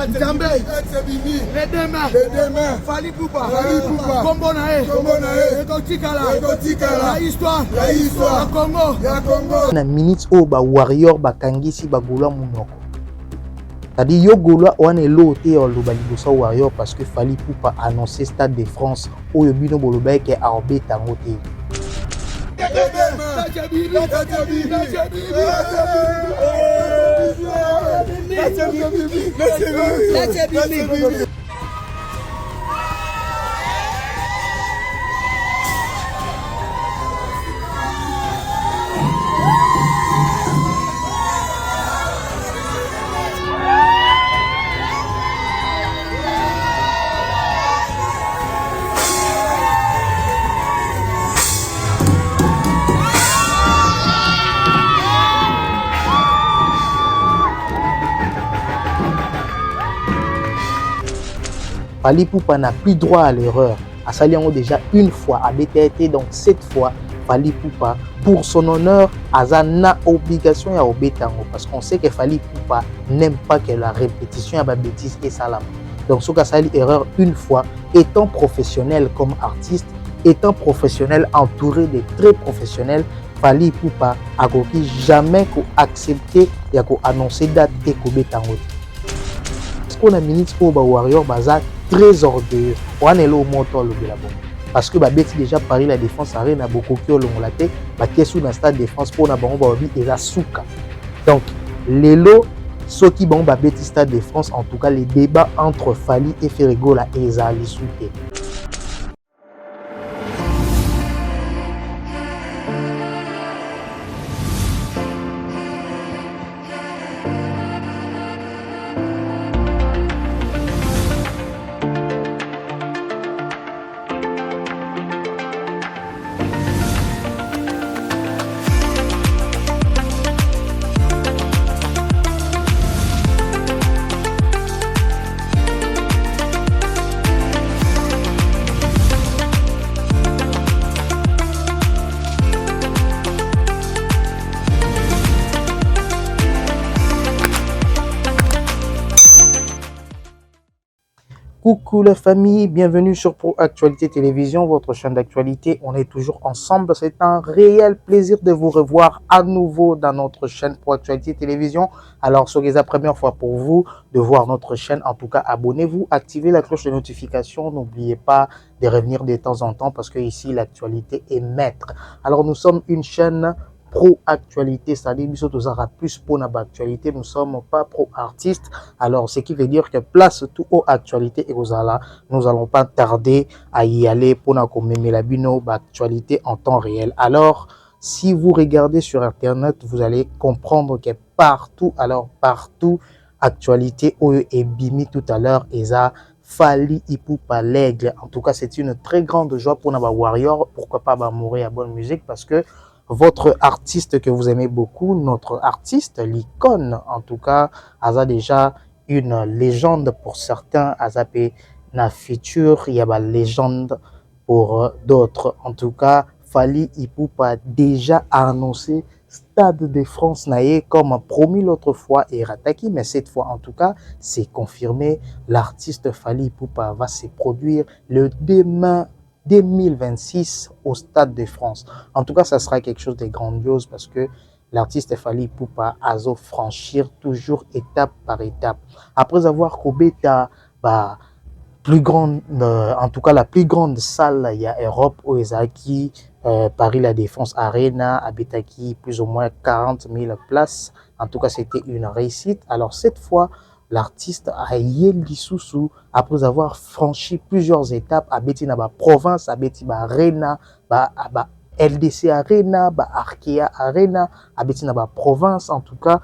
Nzambe Redema Fally Ipupa Kombo na ye ekotikala la histoire ya Congo na minute o ba warrior bakangisi bagula munoko. C'est-à-dire yo gola wana elote ya loba liboso warrior parce que Fally Ipupa annoncé Stade de France oyo bino boloba ke arbeta ngote. Fally Ipupa n'a plus droit à l'erreur. À Saliango déjà une fois, à BTT, donc 7 fois, Fally Ipupa, pour son honneur, Azana obligation à Obetango. Parce qu'on sait que Fally Ipupa n'aime pas que la répétition à la bêtise et salam. Donc, ce cas erreur une fois, étant professionnel comme artiste, étant professionnel entouré de très professionnels, Fally Ipupa a jamais accepté et annoncer date et Obetango. Parce qu'on a minute pour Warrior Baza très orgueilleux. On est là au moto parce que Beti déjà Paris la défense arena beaucoup qui ont l'onglaté qui est sous le stade de France pour na bango babi et la souka. Donc les lots ceux qui bon Beti stade de France en tout cas les débats entre Fally et Ferrigo la eza les souté. Coucou la famille, bienvenue sur Pro Actualité Télévision, votre chaîne d'actualité. On est toujours ensemble. C'est un réel plaisir de vous revoir à nouveau dans notre chaîne Pro Actualité Télévision. Alors, c'est la première fois pour vous de voir notre chaîne. En tout cas, abonnez-vous, activez la cloche de notification. N'oubliez pas de revenir de temps en temps parce que ici, l'actualité est maître. Alors, nous sommes une chaîne pro-actualité, c'est-à-dire plus pour notre actualité, nous ne sommes pas pro-artistes. Alors, ce qui veut dire que place tout aux actualités et aux ala, nous n'allons pas tarder à y aller pour nous commémorer la bino actualité en temps réel. Alors, si vous regardez sur Internet, vous allez comprendre que partout, actualité et bimi tout à l'heure, et ça, Fally Ipupa l'aigle. En tout cas, c'est une très grande joie pour nos warriors. Pourquoi pas mourir à bonne musique parce que votre artiste que vous aimez beaucoup, notre artiste, l'icône, en tout cas, a déjà une légende pour certains, a na futur, il y a une légende pour d'autres. En tout cas, Fally Ipupa a déjà annoncé Stade de France naïe comme promis l'autre fois et Rataki, mais cette fois en tout cas, c'est confirmé. L'artiste Fally Ipupa va se produire le demain 2026 au Stade de France. En tout cas, ça sera quelque chose de grandiose parce que l'artiste Fally Ipupa a franchir toujours étape par étape. Après avoir Kobeta, plus grande, en tout cas la plus grande salle, il y a Europe au Ezaki, Paris la Défense Arena, Abetaki, plus ou moins 40 000 places. En tout cas, c'était une réussite. Alors cette fois, l'artiste a Yélissousou, après avoir franchi plusieurs étapes, à Betina province, à Betina Arena, à LDC Arena, à Arkea Arena, à Betina province. En tout cas,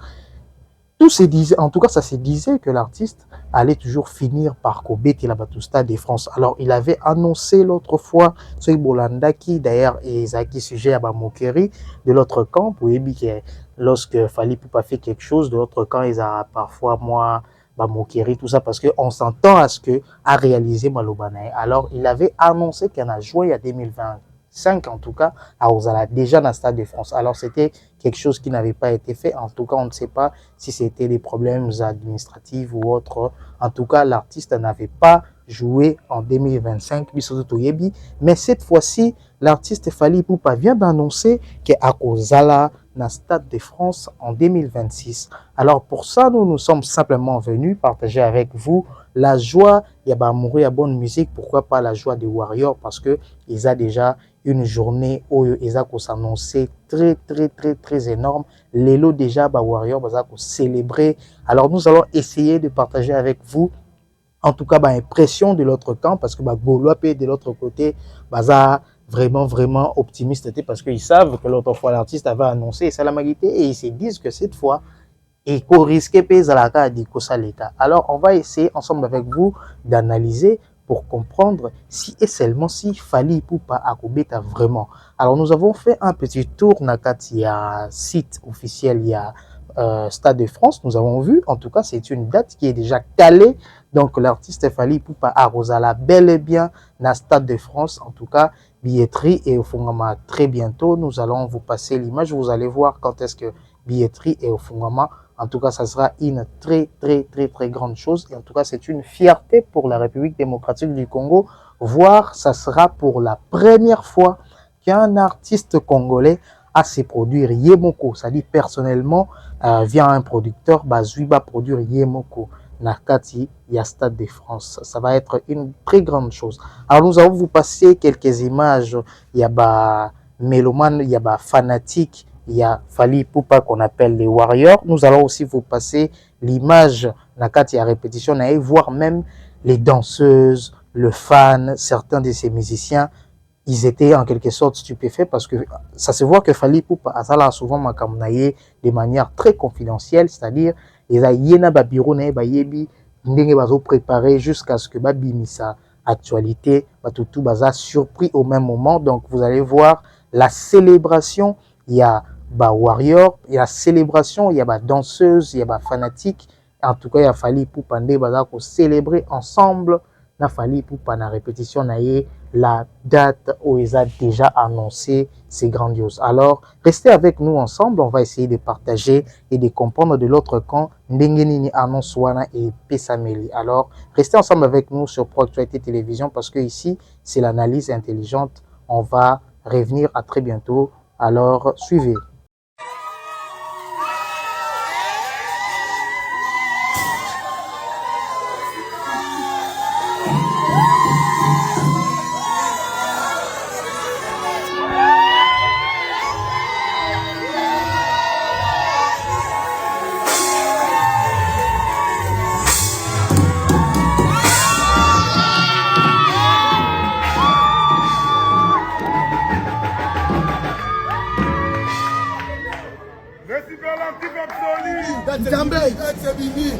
tout se disait, en tout cas, ça se disait que l'artiste allait toujours finir par Kobeti la Stade de France. Alors, il avait annoncé l'autre fois, ce Bolandaki, d'ailleurs, et Zaki sujet à Mokeri, de l'autre camp, vous voyez que lorsque Fally Ipupa fait quelque chose, de l'autre camp, ils ont parfois, moi, Mokeri, tout ça, parce qu'on s'entend à ce que à réaliser Malobanae. Alors, il avait annoncé qu'il en a joué il y a 2025, en tout cas, à Ozala, déjà dans le Stade de France. Alors, c'était quelque chose qui n'avait pas été fait. En tout cas, on ne sait pas si c'était des problèmes administratifs ou autres. En tout cas, l'artiste n'avait pas joué en 2025, mais cette fois-ci, l'artiste Fally Ipupa vient d'annoncer qu'à Kozala, dans le Stade de France en 2026. Alors pour ça, nous sommes simplement venus partager avec vous la joie, il y a mourir à bonne musique, pourquoi pas la joie des Warriors, parce que ils ont déjà une journée où ils ont s'annoncer très énorme. Les lots déjà, Warriors, ils célébrer. Alors nous allons essayer de partager avec vous en tout cas, impression de l'autre camp, parce que Gaulois de l'autre côté, vraiment optimiste, parce qu'ils savent que l'autre fois l'artiste avait annoncé ça la magité et ils se disent que cette fois, il faut risquer payer à la carte de l'État. Alors, on va essayer ensemble avec vous d'analyser pour comprendre si et seulement si Fally Ipupa Akobeta vraiment. Alors, nous avons fait un petit tour dans le site officiel, il y a Stade de France, nous avons vu, en tout cas, c'est une date qui est déjà calée. Donc, l'artiste Fally Ipupa Arosala bel et bien dans Stade de France. En tout cas, billetterie et au Fungama très bientôt. Nous allons vous passer l'image. Vous allez voir quand est-ce que billetterie est au Fungama. En tout cas, ça sera une très grande chose. Et en tout cas, c'est une fierté pour la République démocratique du Congo. Voire, ça sera pour la première fois qu'un artiste congolais à se produire Yemoko. Ça dit personnellement, via un producteur, Bazui va produire Yemoko. Nakati, il y a Stade de France. Ça va être une très grande chose. Alors, nous allons vous passer quelques images. Il y a Méloman, il y a Fanatique, il y a Fally Ipupa qu'on appelle les Warriors. Nous allons aussi vous passer l'image Nakati à répétition, et voir même les danseuses, le fan, certains de ces musiciens. Ils étaient en quelque sorte stupéfaits parce que ça se voit que Fally Ipupa a souvent makamnaye de manière très confidentielle, c'est-à-dire ils ont babiro na bayebi ndenge bazo préparer jusqu'à ce que babimisa actualité batutu baza surpris au même moment. Donc vous allez voir la célébration, il y a warrior, il y a la célébration, il y a danseuse, il y a fanatique. En tout cas, il y a Fally Ipupa ndenge baza ko célébrer ensemble na Fally Ipupa na répétition na ye. La date où ils ont déjà annoncé, c'est grandiose. Alors, restez avec nous ensemble. On va essayer de partager et de comprendre de l'autre camp Ndengenini annonce Wana et Pessameli. Alors, restez ensemble avec nous sur Pro-Actualité Télévision parce que ici, c'est l'analyse intelligente. On va revenir à très bientôt. Alors, suivez.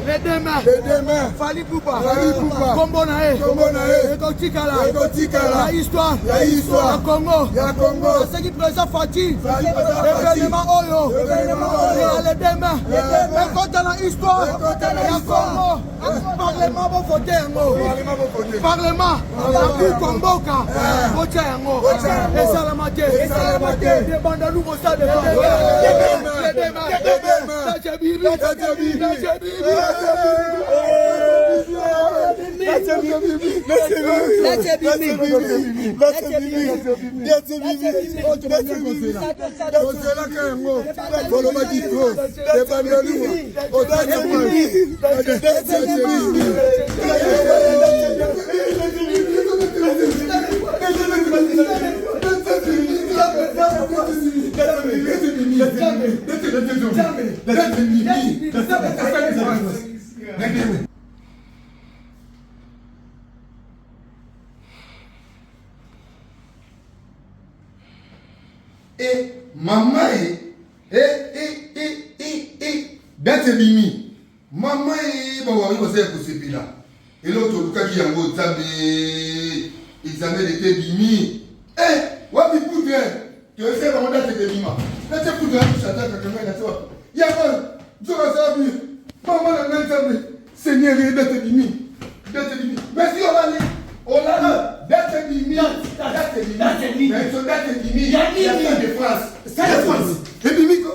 Les deux mains, Fally Ipupa, Kombo Nae, Ekotikala, la histoire, la Congo, ce qui présente Fati, l'événement Oyo, les deux mains, mais quand dans la histoire, la Congo, Parlement va voter, Parlement, la Congo, voter, et Salamate, des bandes nouveaux stades, les deux mains, et maman date bimi maman bawari ko se ko sepila et l'autre luka ki yango tabe examen de bimi wapi poudre que c'est vraiment date de bima date poudre ça date que moi date wa ya ba zora sabi maman na ntabe seigneur date bimi merci on a date bimi mais so date bimi il y a de France c'est de France et bimi ko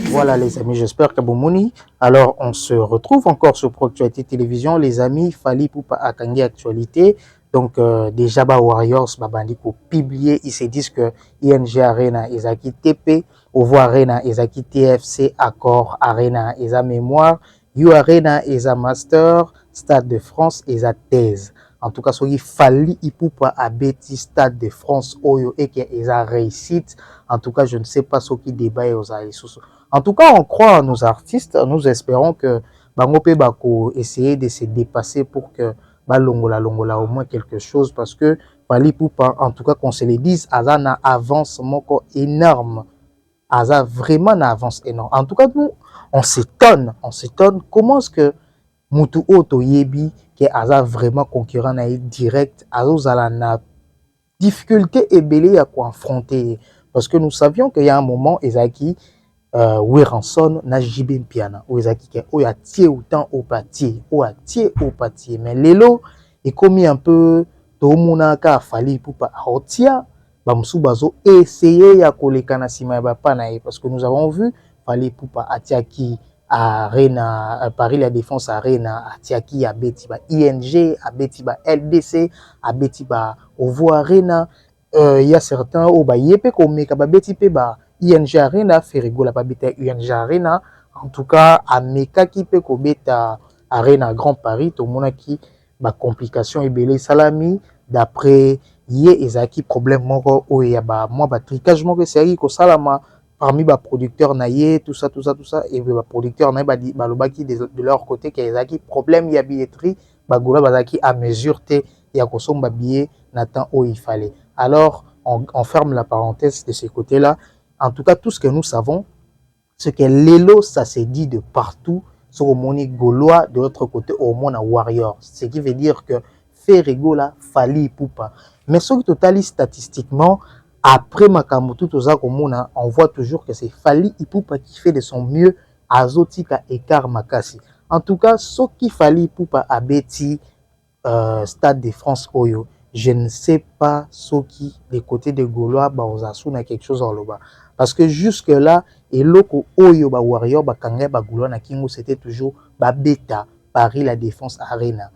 Voilà les amis, j'espère que Bomoni. Alors on se retrouve encore sur Proactualité Télévision, les amis. Fally Ipupa Akangi Actualité. Donc déjà Warriors babandi ko publier, ils se disent que ING Arena ezaki TP, Ovo Arena ezaki TFC, Accord Arena eza Mémoire, U Arena eza Master, Stade de France eza Thèse. En tout cas, soki Fally Ipupa abeti Stade de France oyo et que eza réussite. En tout cas, je ne sais pas ce qui débat aux sous. En tout cas, on croit à nos artistes. Nous espérons que Bangope Bako essayer de se dépasser pour que Longola au moins quelque chose, parce que Fally Ipupa, en tout cas, qu'on se le dise, Aza na avance moko énorme. Aza vraiment na avance énorme. En tout cas, nous, on s'étonne comment est-ce que Mutu Oto Yebi que Aza vraiment concurrent na direct, Aza na difficulté et belé à confronter, parce que nous savions qu'il y a un moment Ezaki Weranson na Jibin Piana ou Ezaki que o ya tie autant au pâtier mais lelo est commis un peu tomuna ka Fally Ipupa aotia bamsu bazo essayer ya kolekana sima ba panaye, parce que nous avons vu Fally Ipupa atiaki Arena Paris la Défense Arena atiaki abeti ba ING abeti ba LDC abeti ba Ovo Arena. Il y a certains au ba yepe komeka ba beti pe ba ING Arena Ferrigo la babita ING Arena. En tout cas ameka ki pe ko beta Arena Grand Paris to mona ki ba complication ebele salami d'après ye ezaki problème moko o ya ba moi ba tricage moko seri ko salama parmi ba producteurs naie tout ça et ba producteurs naie ba lobaki de leur côté que ezaki problème ya billetterie ba gola bazaki à mesure te ya ko somba billet na temps où il fallait. Alors on ferme la parenthèse de ce côté-là. En tout cas, tout ce que nous savons, c'est que l'élo, ça s'est dit de partout, sur le monde gaulois, de l'autre côté, au monde Warriors. Ce qui veut dire que Ferrigo là, Fally Ipupa. Mais ce qui totalise statistiquement, après Makamutu, on voit toujours que c'est Fally Ipupa qui fait de son mieux à Zotika et Makasi. En tout cas, ce qui Fally Ipupa a bêti Stade de France Oyo, je ne sais pas ce qui, des côtés de Gaulois, on a quelque chose en loba. Parce que jusque-là, et loko Oyo, Warrior, Kangé, Gaulois, na Kingo, c'était toujours Beta, Paris la Défense Arena.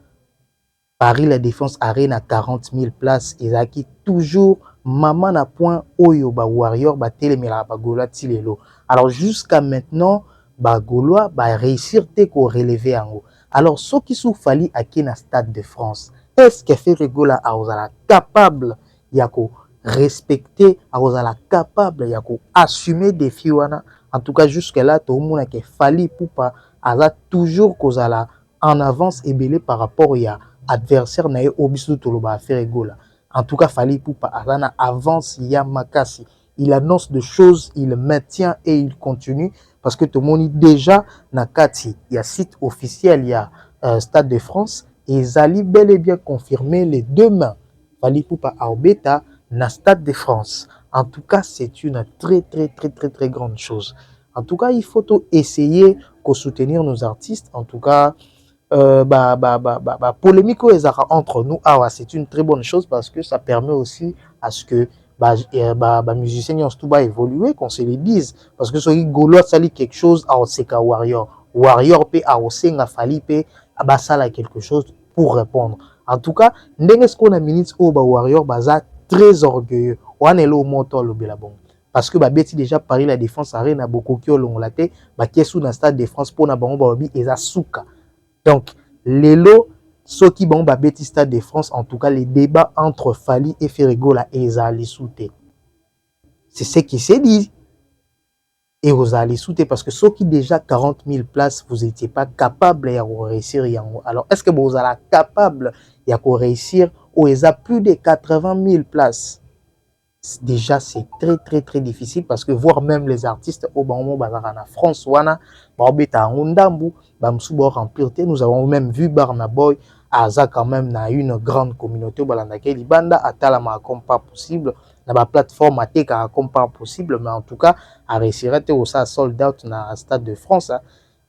Paris la Défense Arena, 40 000 places. Ils acquis toujours maman na point Oyo, Warrior, Télémira, Gaulois, Tilelo. Alors jusqu'à maintenant, Gaulois, réussir te ko relever en haut. Alors, ceux qui sont Fally à qui na Stade de France, est-ce que Ferrigo là a capable yako respecter, a capable yako assumer des fiwana? En tout cas jusque là tout le monde que Fally Ipupa a toujours kozala en avance et belé par rapport à adversaire na obisu toloba Ferrigo là. En tout cas Fally Ipupa a na avance ya makasi. Il annonce des choses, il maintient et il continue, parce que tout le monde déjà na kati, il y a site officiel, il y a Stade de France, et Zali bel et bien confirmé les deux mains. Fally Ipupa Aobeta na Stade de France. En tout cas, c'est une très grande chose. En tout cas, il faut essayer de soutenir nos artistes. En tout cas, polémique entre nous, c'est une très bonne chose, parce que ça permet aussi à ce que musiciens nyonso tout va évoluer, qu'on se le dise. Parce que soki Golo sali quelque chose à Oseka Warrior. Warrior pe à Osenga Fali pe basala quelque chose pour répondre. En tout cas, ndenge ce qu'on a minutes au Warrior baza très orgueilleux. On est là au moto le belabon. Parce que beti déjà Paris la défense arena beaucoup qui olongolate ba kesu na stade de France pour na bango babi eza suka. Donc lelo ceux qui bon beti stade de France, en tout cas les débats entre Fali et Ferrigo la ezali souté. C'est ce qui s'est dit. Et vous allez souter parce que ceux qui déjà 40 000 places, vous n'étiez pas capable de réussir. Alors, est-ce que vous allez capable de réussir ou il y a plus de 80 000 places? Déjà, c'est très, très, très difficile parce que voir même les artistes au moment où en France, nous avons même vu Barna Boy, Aza quand même a une grande communauté au Libanda, Atalama comme pas possible. La plateforme a été comme pas possible, mais en tout cas, à réussir à sold out dans le stade de France.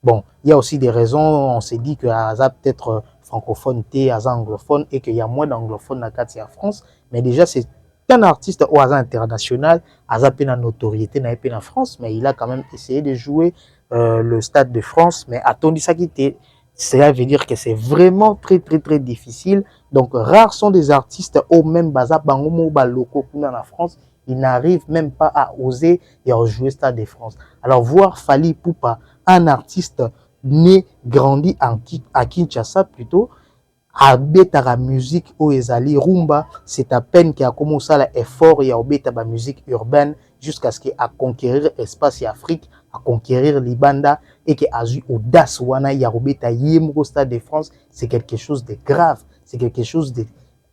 Bon, il y a aussi des raisons, on s'est dit que Aza peut-être francophone, Aza anglophone, et qu'il y a moins d'anglophones dans la France, mais déjà, c'est un artiste au Aza international, Aza a une notoriété dans France, mais il a quand même essayé de jouer le stade de France, mais attendu ça qui était. Cela veut dire que c'est vraiment très, très, très difficile. Donc, rares sont des artistes au même baza bangomo baloko dans la France. Ils n'arrivent même pas à oser et à jouer Stade de France. Alors, voir Fally Ipupa, un artiste né, grandi à Kinshasa plutôt, à beta musique au ezali rumba, c'est à peine qu'il a commencé à l'effort et à beta la musique urbaine jusqu'à ce qu'il a conquérir espace et Afrique, à conquérir Libanda et qu'il a eu audace wana ya beta yemro Stade de France. C'est quelque chose de grave, c'est quelque chose de,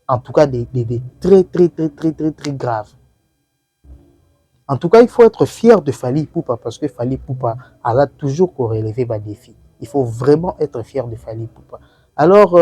en tout cas de très très très très très très grave. En tout cas, il faut être fier de Fally Ipupa parce que Fally Ipupa a toujours relevé les défis. Il faut vraiment être fier de Fally Ipupa. Alors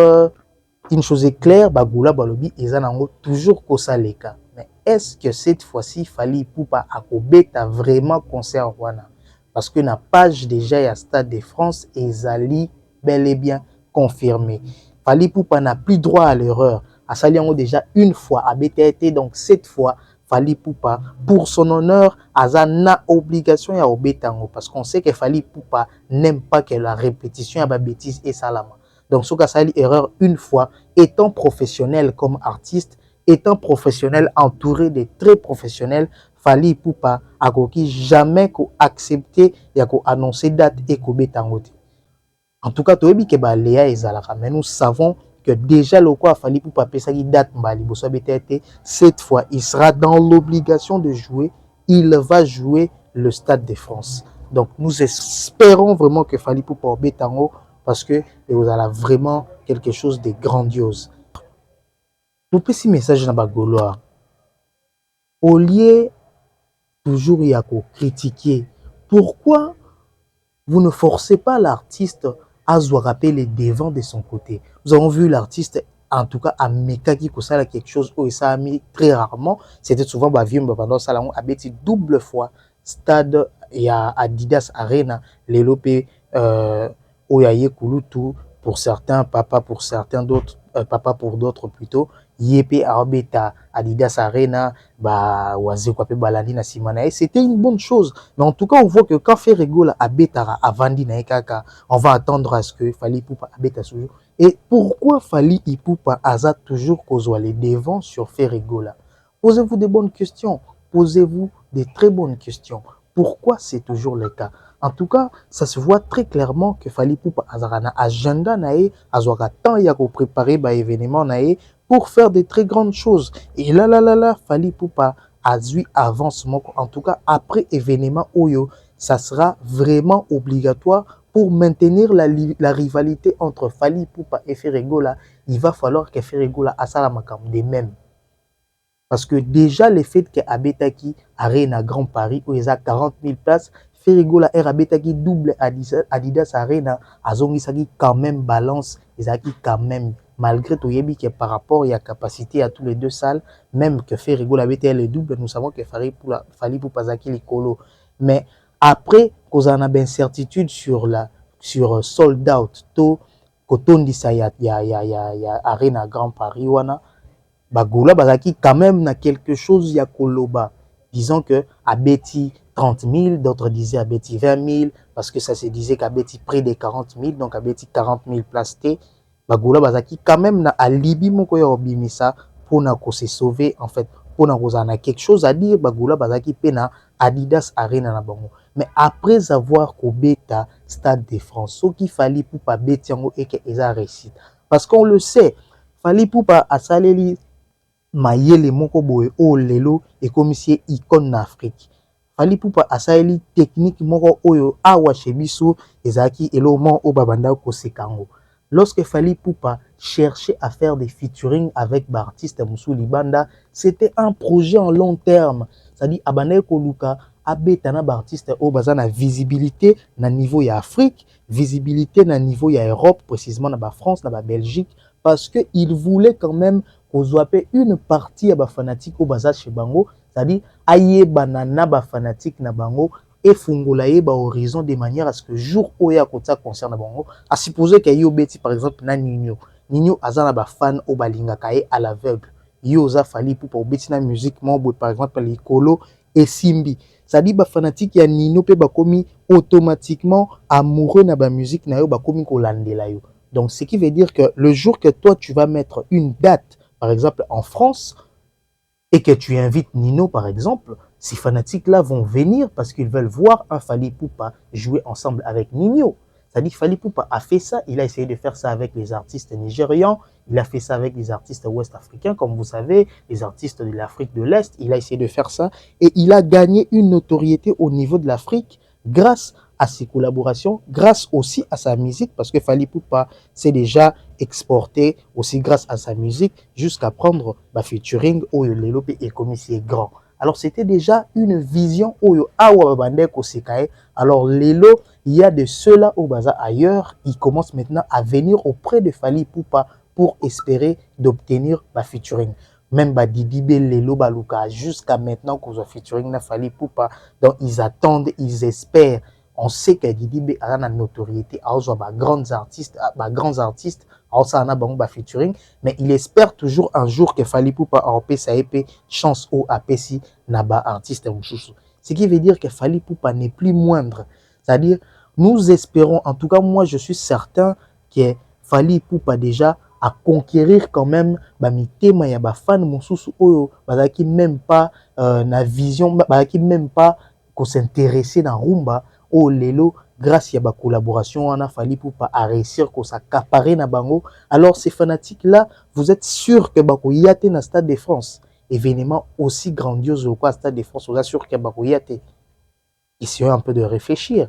une chose est claire, Bagoula Balobi ezanango toujours kosaleka. Mais est-ce que cette fois-ci Fally Ipupa a kobeta vraiment concert wana? Parce que la page déjà à Stade de France ezali bel et bien confirmée. Fally Ipupa n'a plus droit à l'erreur. A saliango déjà une fois à BTT, donc cette fois Fally Ipupa pour son honneur azana obligation ya obetango parce qu'on sait que Fally Ipupa n'aime pas que la répétition à bêtise et salama. Donc, ce qu'a sali erreur une fois, étant professionnel comme artiste, étant professionnel entouré de très professionnels, Fally Ipupa a jamais accepté et a annoncé date et betangote. En tout cas, mais nous savons que déjà le quoi Fally Ipupa pesaki date cette fois, il sera dans l'obligation de jouer. Il va jouer le Stade de France. Donc, nous espérons vraiment que Fally Ipupa betango parce que vous avez vraiment quelque chose de grandiose. Pour petit message dans Bagoloa, au lieu toujours y a critiquer, pourquoi vous ne forcez pas l'artiste à se rappeler les devants de son côté? Nous avons vu l'artiste, en tout cas à Mekaki, que ça a quelque chose où ça a mis très rarement. C'était souvent Bavium pendant ça a bêti double fois stade et à Adidas Arena, les lopé. Oyaye Kulutu pour certains, papa pour certains d'autres, papa pour d'autres plutôt. Yépé Arbeta Adidas Arena, bah Oazé Kwape Balandi na Simana. C'était une bonne chose. Mais en tout cas, on voit que quand Ferrigo la Abetara Avandi na Ekaka, on va attendre à ce que Fally Ipupa Abeta toujours. Et pourquoi Fally Ipupa Aza toujours kozwa les devants sur Ferrigo là? Posez-vous des bonnes questions. Posez-vous des très bonnes questions. Pourquoi c'est toujours le cas? En tout cas, ça se voit très clairement que Fally Ipupa azarana agenda nae azwaka temps ya ko préparer ba événement nae pour faire de très grandes choses. Et là, Fally Ipupa a eu avancement. En tout cas, après événement Oyo, ça sera vraiment obligatoire pour maintenir la rivalité entre Fally Ipupa et Ferrigo là. Il va falloir que Ferrigo là asala makam de même. Parce que déjà, le fait que Abetaki Arena Grand Paris, où il y a 40 000 places, Ferrigo la Abetaki double Adidas Arena, Azongisaki quand même balance, Izaki quand même, malgré tout, que par rapport à la capacité à tous les deux salles, même que Ferrigo la BTL est double, nous savons que Fally Ipupa Zaki les colo. Mais après, qu'on a une incertitude sur sold out, to, Kotondi sa ya Arena Grand Paris, wana, Bagola bazaki quand même na quelque chose ya koloba. Disons que abeti 30 000, d'autres disaient abeti 20 000, parce que ça se disait qu'abeti près de 40 000, donc abeti 40 000 plastés. Bagola bazaki quand même na alibi moko ya obimisa pour na ko se sauver en fait, pour na kozana quelque chose à dire. Bagola bazaki pena Adidas Arena na bango. Mais après avoir kobeta Stade de France, ce qu'il fallait pour pas beti yango et que eza réussite. Parce qu'on le sait, fallait pour pas asaleli mayele moko boye o lelo ekomisie icône na Afrique. Fali Poupa asaeli technique moko oyo awa chebiso ezaki elomo o babanda ko sekango. Lorsque Fali Poupa cherchait à faire des featuring avec l'artiste Moussou Libanda, c'était un projet en long terme. C'est-à-dire abanda ko luka abetana artiste o bazana visibilité na niveau ya Afrique, visibilité na niveau ya Europe, précisément na ba France, na ba Belgique, parce que il voulait quand même kozwape une partie ya ba fanatique au baza chez bango, c'est-à-dire ayebana na ba fanatique na bango et fungola ye ba horizon de manière à ce que jour oya kota concert na bango, à supposer que yo beti par exemple na Nino azana ba fan au balinga kaye à l'aveugle. Yo za fali pour beti na musique mo par exemple likolo et simbi. C'est-à-dire ba fanatique ya Nino pe ba komi automatiquement amoureux na ba musique na yo ba komi kolandela yo. Donc ce qui veut dire que le jour que toi tu vas mettre une date par exemple en France, et que tu invites Nino par exemple, ces fanatiques-là vont venir parce qu'ils veulent voir un Fally Poupa jouer ensemble avec Nino. C'est-à-dire que Fally Poupa a fait ça, il a essayé de faire ça avec les artistes nigérians, il a fait ça avec les artistes ouest-africains, comme vous savez, les artistes de l'Afrique de l'Est, il a essayé de faire ça, et il a gagné une notoriété au niveau de l'Afrique grâce à ses collaborations, grâce aussi à sa musique, parce que Fally Poupa s'est déjà exporté aussi grâce à sa musique jusqu'à prendre ma featuring Oyo Lelo et comme c'est grand. Alors c'était déjà une vision Oyo Awa Bande Kosekae. Alors Lelo, il y a de ceux-là au Baza ailleurs, ils commencent maintenant à venir auprès de Fally Poupa pour espérer d'obtenir ma featuring. Même Didibé Lelo Baluka jusqu'à maintenant qu'on soit featuring na Fally Poupa, donc ils attendent, ils espèrent. On sait que Didibé a une notoriété, a grands artistes, featuring, mais il espère toujours un jour que Fally Poupa a sa épée chance au APC naba artiste Mouchouchou. Ce qui veut dire que Fally Poupa n'est plus moindre. C'est-à-dire, nous espérons, en tout cas moi je suis certain que Fally Poupa déjà à conquérir quand même mitema ya ba fan Mouchouchou oyo bazaki même pas na vision, bazaki même pas qu'on s'intéresser dans rumba. Oh lelo, grâce à la collaboration, on a Fally Poupa à réussir qu'on s'accaparer na bango. Alors ces fanatiques-là, vous êtes sûr que bako yate na Stade de France, événement aussi grandiose au Stade de France, vous êtes sûr que bako yate. Essayons un peu de réfléchir.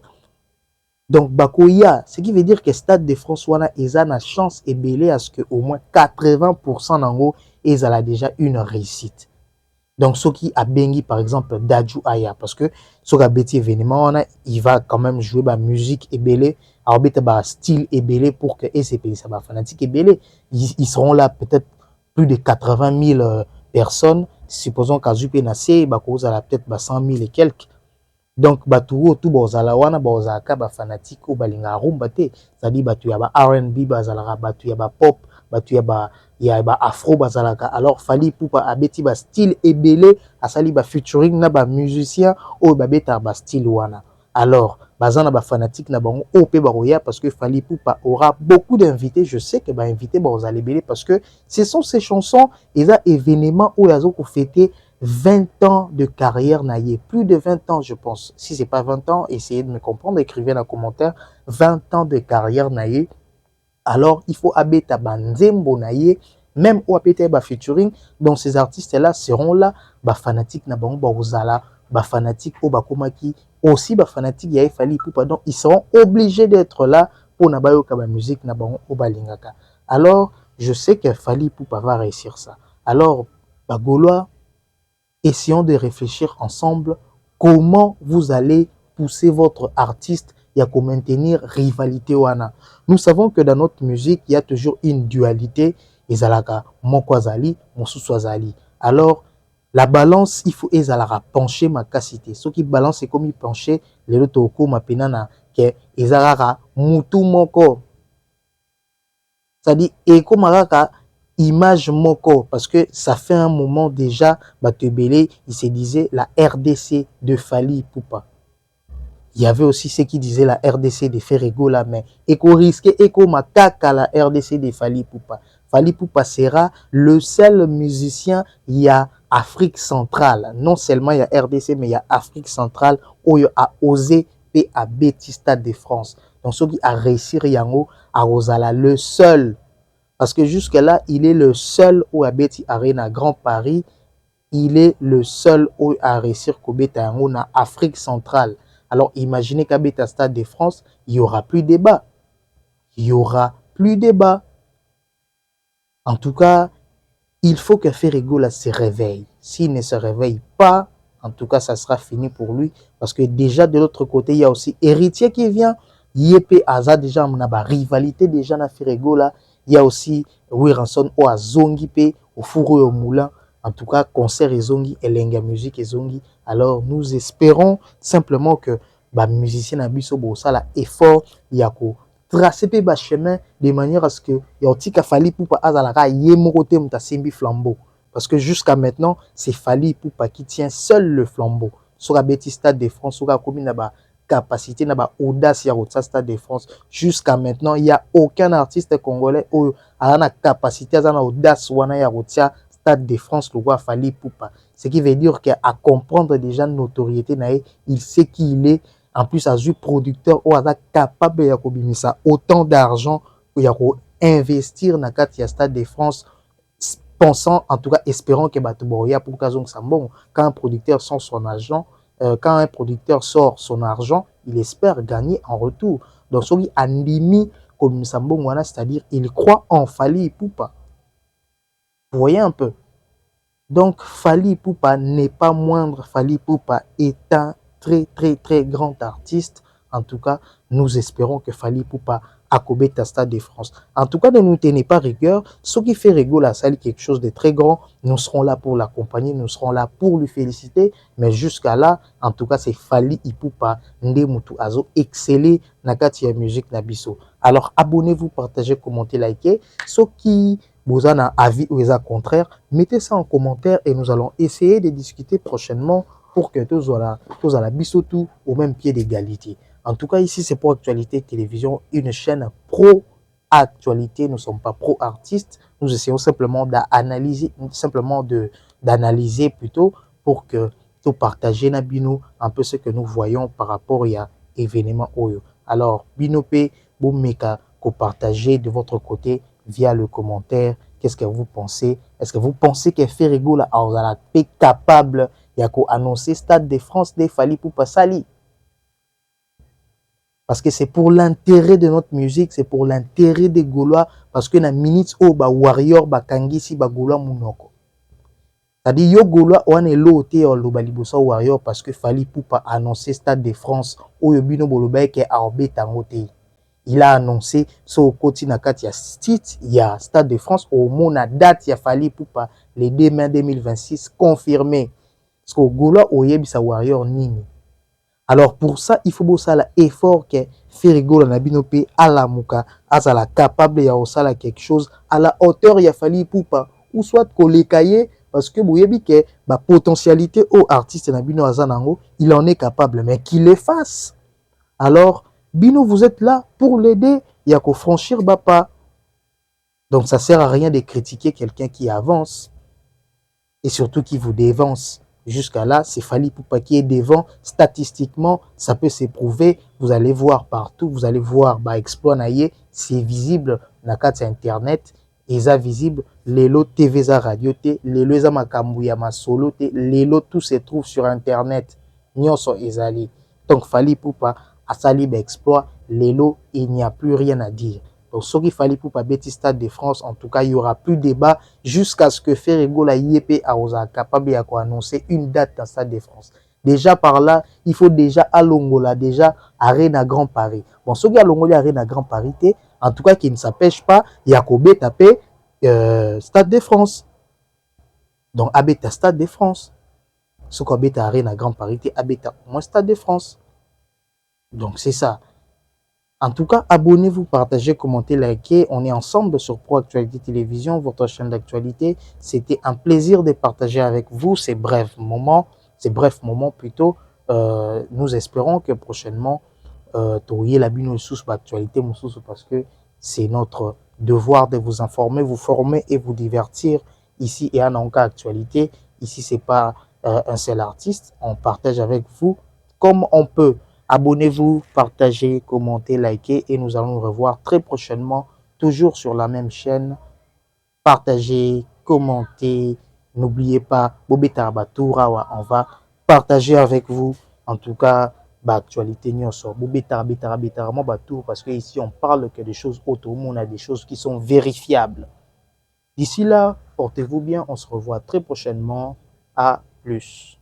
Donc bako ya, ce qui veut dire que Stade de France wana eza na chance et belé à ce que au moins 80% d'ango ezala déjà une réussite. Donc, ce qui a bengi, par exemple, Dadju Aya, parce que ce qui a bêti événement, il va quand même jouer la musique et belé, alors bêta style et belé pour que SCP, ça va fanatique et belé. Ils seront là peut-être plus de 80 000 personnes. Supposons qu'à Zupé Nassé, cause à la peut-être 100 000 et quelques. Donc, tout bozalawana, bozaka, fanatique ou balinga rumba te. C'est-à-dire, batu yaba R&B, bazalara, batu yaba pop, batu yaba afro bazalaka. Alors Fally Poupa abeti ba style ebele asali ba featuring na ba musicien o ba beta ba style wana. Alors bazana ba fanatique na bango o pe baroya parce que Fally Poupa aura beaucoup d'invités, je sais que ba invité ba ozali belé parce que ce sont ces chansons et ça événement où yazo ko fêter 20 ans de carrière naïe, plus de 20 ans je pense. Si c'est pas 20 ans, essayez de me comprendre, écrivez dans les commentaires 20 ans de carrière naïe. Alors, il faut abeta banzembo naye, même au apete ba featuring, donc ces artistes-là seront là, ba fanatique na bango ba ozala, ba fanatique au bakomaki, aussi ba fanatique ya Fally Poupa, donc ils seront obligés d'être là pour na bayo ka ba musique na bango au balingaka. Alors, je sais que Fally Poupa va réussir ça. Alors, ba Gaulois, essayons de réfléchir ensemble comment vous allez pousser votre artiste et à maintenir rivalité wana. Nous savons que dans notre musique, il y a toujours une dualité. Ezalaka moko azali, mosusu azali. Alors, la balance, il faut ezalaka pencher ma capacité. Ce qui balance c'est comme il pencher les autres ma penana que ezalaka mutu moko. C'est-à-dire eko maraka image moko, parce que ça fait un moment déjà, Batebele, il se disait la RDC de Fally Ipupa. Il y avait aussi ceux qui disaient la RDC de Ferrego là, mais Eko risqué, Eko Makaka la RDC de Fally Ipupa. Fally Ipupa sera le seul musicien, il y a Afrique centrale. Non seulement il y a RDC, mais il y a Afrique centrale où il a osé et à Betty Stade de France. Donc ce qui a réussi Yango à Rosala, le seul. Parce que jusque-là, il est le seul où à Betty Arena Grand Paris. Il est le seul où à réussir Kobeta Yango na Afrique centrale. Alors imaginez qu'à Beta Stade de France, il n'y aura plus de débat. Il n'y aura plus de débat. En tout cas, il faut que Ferrego se réveille. S'il ne se réveille pas, en tout cas, ça sera fini pour lui. Parce que déjà, de l'autre côté, il y a aussi Héritier qui vient. Yépe Aza, déjà, on a une rivalité déjà dans Ferrego là. Il y a aussi Wiranson ou Azongi P, au four et au moulin. En tout cas, concert et Zongi, et Lenga musique et Zongi. Alors, nous espérons simplement que les musiciens Abisso Bossa effort, il y a tracer le chemin de manière à ce que Yotika Fally Ipupa Azalaka Yemorote Mutasimbi flambeau. Parce que jusqu'à maintenant, c'est Fally Ipupa qui tient seul le flambeau. Sur la Betty Stade de France, sur la commune, la capacité, la audace, il y a Stade de France. Jusqu'à maintenant, il n'y a aucun artiste congolais qui a la capacité, à l'audace, ou à Stade de France, le roi Fally Ipupa. Ce qui veut dire qu'à comprendre déjà la notoriété, il sait qui il est. En plus, à producteur ou à capable de autant d'argent pour investir dans le Stade de France, pensant, en tout cas, espérant que Batoboria pour Kazong Sambon, quand un producteur sort son argent, il espère gagner en retour. Donc, ce qui a mis comme Sambon, c'est-à-dire, il croit en Fally Ipupa. Vous voyez un peu. Donc, Fally Ipupa n'est pas moindre. Fally Ipupa est un très grand artiste. En tout cas, nous espérons que Fally Ipupa accobeta Stade de France. En tout cas, ne nous tenez pas rigueur. Ce qui fait rigoler la salle, quelque chose de très grand, nous serons là pour l'accompagner, nous serons là pour lui féliciter. Mais jusqu'à là, en tout cas, c'est Fally Ipupa Ndemutu Azo exceller nakati ya musique nabiso. Alors, abonnez-vous, partagez, commentez, likez. Ce qui vous en a avis ou les contraire, mettez ça en commentaire et nous allons essayer de discuter prochainement pour que tous à la bisotou au même pied d'égalité. En tout cas, ici, c'est pour Actualité Télévision, une chaîne pro-actualité. Nous ne sommes pas pro-artistes. Nous essayons simplement d'analyser plutôt pour que tout partager Nabino un peu ce que nous voyons par rapport à l'événement Oyo. Alors, Binope, Boumeka, que partagez de votre côté via le commentaire. Qu'est-ce que vous pensez? Est-ce que vous pensez que Ferrego est capable d'annoncer Stade de France de Fally Ipupa Sali? Parce que c'est pour l'intérêt de notre musique, c'est pour l'intérêt des Gaulois, parce que na minutes au ba warrior ba kangisi ba Gaulois munoko. C'est-à-dire yo Gaulois on est loté au lobalibosa warrior parce que Fally Ipupa a annoncé Stade de France au yobino bolobaye ke arbe tangote. Il a annoncé so koti na kati ya site il y a Stade de France au mona date ya Fally Ipupa le 2 mai 2026 confirmé. Parce que Gaulois oyebisa warrior nini. Alors pour ça, il faut bosser l'effort que Ferrego la Nabinope à la Mouka, à la capable ya osala quelque chose à la hauteur ya Fally Ipupa ou soit kolekaye parce que boyebi que ba potentialité au artiste Nabino Azanango, il en est capable mais qu'il le fasse. Alors Bino vous êtes là pour l'aider, il y a qu'au franchir bapa. Donc ça sert à rien de critiquer quelqu'un qui avance et surtout qui vous dévance. Jusqu'à là, c'est Fally Ipupa qui est devant. Statistiquement, ça peut s'éprouver. Vous allez voir partout. Vous allez voir, exploit naïe, c'est visible dans la carte internet. Et ça visible, les lots TV, za radio, les lots za makambu ma solo, les lots tout se trouve sur internet. Nyonso ezali. Donc Fally Ipupa a sali exploit, les lots, il n'y a plus rien à dire. Donc, ce qu'il fallait pour Betty Stade de France, en tout cas, il n'y aura plus de débat jusqu'à ce que Ferrego la IEP a capable d'annoncer une date dans Stade de France. Déjà par là, il faut déjà à Longola, déjà Arena Grand Paris. Bon, ce qui a Longola Arena Grand Paris, en tout cas, qui ne s'empêche pas, Yacoube tapé Stade de France. Donc, Abeta Stade de France. Ce qu'on Abeta Arena Grand Paris, Abeta au moins Stade de France. Donc, c'est ça. En tout cas, abonnez-vous, partagez, commentez, likez. On est ensemble sur Pro Actualité Télévision, votre chaîne d'actualité. C'était un plaisir de partager avec vous ces brefs moments plutôt. Nous espérons que prochainement, Toye la bino sous actualité parce que c'est notre devoir de vous informer, vous former et vous divertir ici et à Nanka Actualité. Ici, c'est pas un seul artiste. On partage avec vous comme on peut. Abonnez-vous, partagez, commentez, likez et nous allons nous revoir très prochainement, toujours sur la même chaîne. Partagez, commentez, n'oubliez pas, Bobeta Baturawa, on va partager avec vous, en tout cas, actualité nyonso. Bobeta Betara Batour, parce que ici on parle que des choses autour, on a des choses qui sont vérifiables. D'ici là, portez-vous bien, on se revoit très prochainement. À plus.